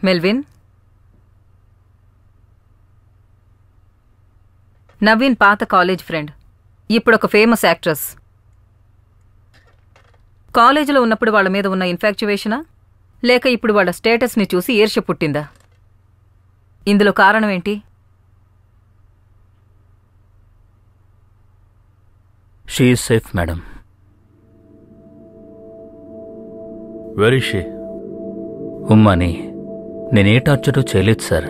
Melvin, Naveen పాత college friend, ఇప్పుడు ఒక ఫేమస్ యాక్ట్రెస్. కాలేజీలో ఉన్నప్పుడు వాళ్ళ మీద ఉన్న ఇన్ఫాక్చువేషనా లేక ఇప్పుడు వాళ్ళ స్టేటస్ని చూసి ఈర్ష్య పుట్టిందా? ఇందులో కారణం ఏంటి? She is safe madam. Where is she? ఉమ్మాని నేనే టార్చరు చేయలేదు సార్.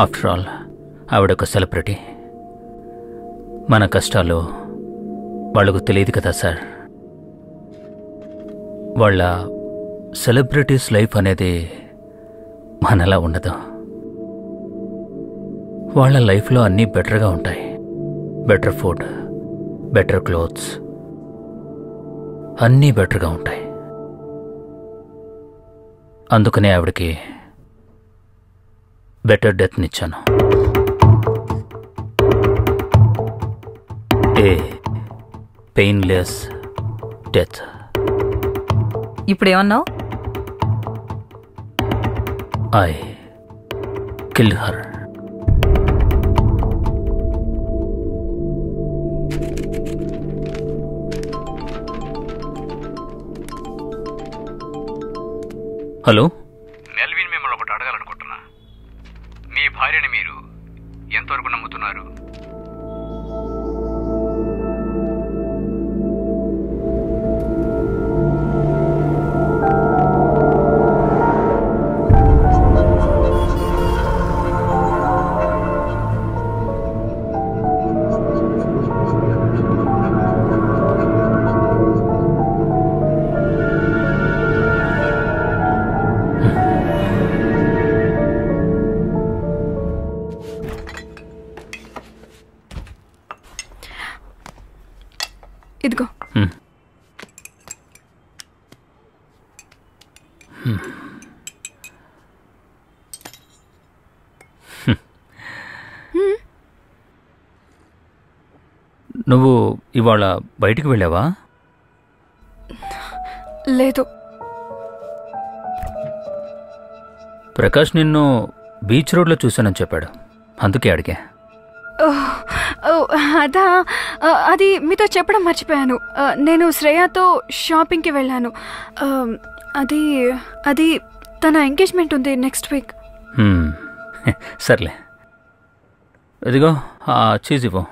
ఆఫ్టర్ ఆల్ ఆవిడొక సెలబ్రిటీ. మన కష్టాలు వాళ్లకు తెలియదు కదా సార్. వాళ్ళ సెలబ్రిటీస్ లైఫ్ అనేది మనలా ఉండదు. వాళ్ళ లైఫ్లో అన్నీ బెటర్గా ఉంటాయి. బెటర్ ఫుడ్, బెటర్ క్లోత్స్, అన్నీ బెటర్గా ఉంటాయి. అందుకనే ఆవిడకి బెటర్ డెత్నిచ్చాను. A painless death. ఇప్పుడేమన్నావు? I killed her. Hello, Melvin, మిమ్మల్ని ఒకటి అడగాలనుకుంటున్నా. మీ భార్యని మీరు ఎంతవరకు నమ్ముతున్నారు? ఇదిగో. నువ్వు ఇవాళ బయటికి వెళ్ళావా? లేదు. ప్రకాష్ నిన్ను బీచ్ రోడ్లో చూశానని చెప్పాడు, అందుకే అడిగా. అదా, అది మీతో చెప్పడం మర్చిపోయాను. నేను శ్రేయాతో షాపింగ్కి వెళ్ళాను. అది అది తన ఎంగేజ్మెంట్ ఉంది నెక్స్ట్ వీక్. సర్లే, ఇదిగో ఆ చీజ్ ఇవ్వు.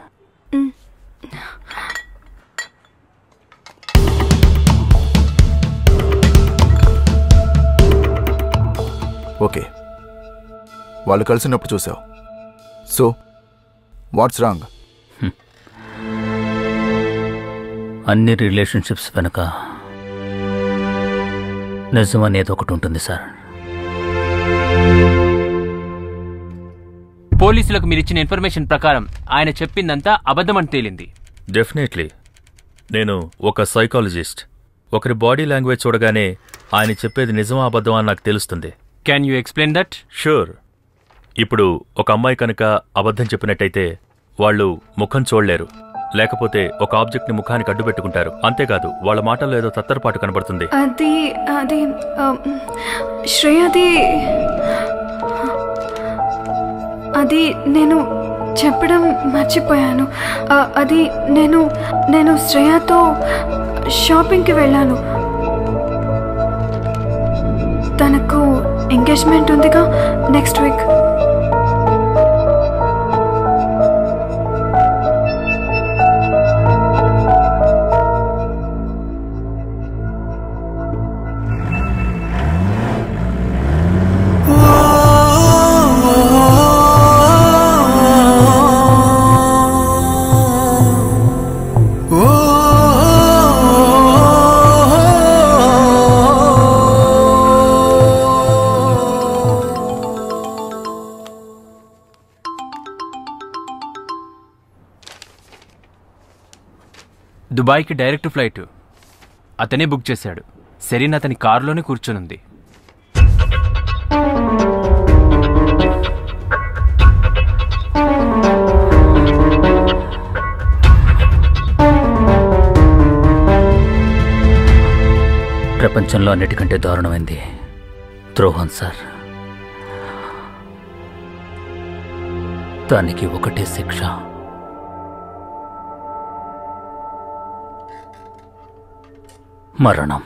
ఓకే, వాళ్ళు కలిసినప్పుడు చూసావు. So what's wrong? అన్ని రిలేషన్షిప్స్ వెనుక నిజం అనేది ఒకటి ఉంటుంది సార్. పోలీసులకు మీరిచ్చిన ఇన్ఫర్మేషన్ ప్రకారం ఆయన చెప్పిందంతా అబద్ధమని తేలింది. డెఫినెట్లీ. నేను ఒక సైకాలజిస్ట్. ఒకరి బాడీ లాంగ్వేజ్ చూడగానే ఆయన చెప్పేది నిజమా అబద్ధమా అని నాకు తెలుస్తుంది. Can you explain that? Sure. ఇప్పుడు ఒక అమ్మాయి కనుక అబద్ధం చెప్పినట్టయితే వాళ్ళు ముఖం చూడలేరు, లేకపోతే ఒక ఆబ్జెక్ట్ ని ముఖానికి అడ్డు పెట్టుకుంటారు. అంతేకాదు వాళ్ళ మాటల్లో ఏదో తత్తరపాటు కనబడుతుంది. అది అది శ్రేయది అది నేను చెప్పడం మర్చిపోయాను. అది నేను శ్రేయతో షాపింగ్కి వెళ్ళాను. తనకు ఎంగేజ్మెంట్ ఉందిగా నెక్స్ట్ వీక్. దుబాయ్కి డైరెక్ట్ ఫ్లైట్ అతనే బుక్ చేశాడు. సెరీన్ అతని కారులోనే కూర్చొనుంది. ప్రపంచంలో అన్నిటికంటే దారుణమైంది ద్రోహం సార్. దానికి ఒకటే శిక్ష. మరణం.